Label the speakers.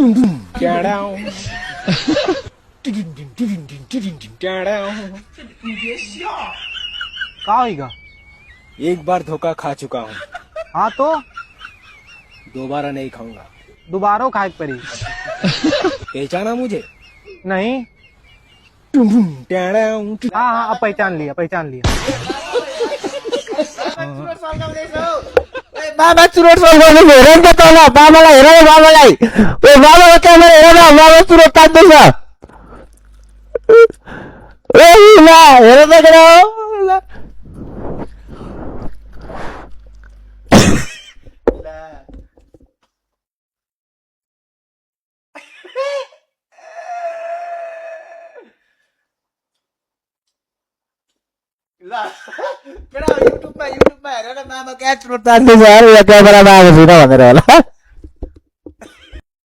Speaker 1: का होगा?
Speaker 2: एक बार धोखा खा चुका हूँ,
Speaker 1: हाँ तो
Speaker 2: दोबारा नहीं खाऊंगा।
Speaker 1: दोबारा खाए परी।
Speaker 2: पहचाना मुझे?
Speaker 1: नहीं। हाँ हाँ अब पहचान लिया पहचान लिया।
Speaker 3: बाबा चुरोट सोल्ने हेरेन त तल बाबालाई हेर बाबालाई ओ बाबाको क्यामेरा हेर न बाबा चुरोट तान्दैछ ओ ला हेर त केटा ला ला केटा युट्युबमा हेरेर मामा क्या चुरोट तान्दैछ अरे क्यामेरामा आएको छैन भनेर होला।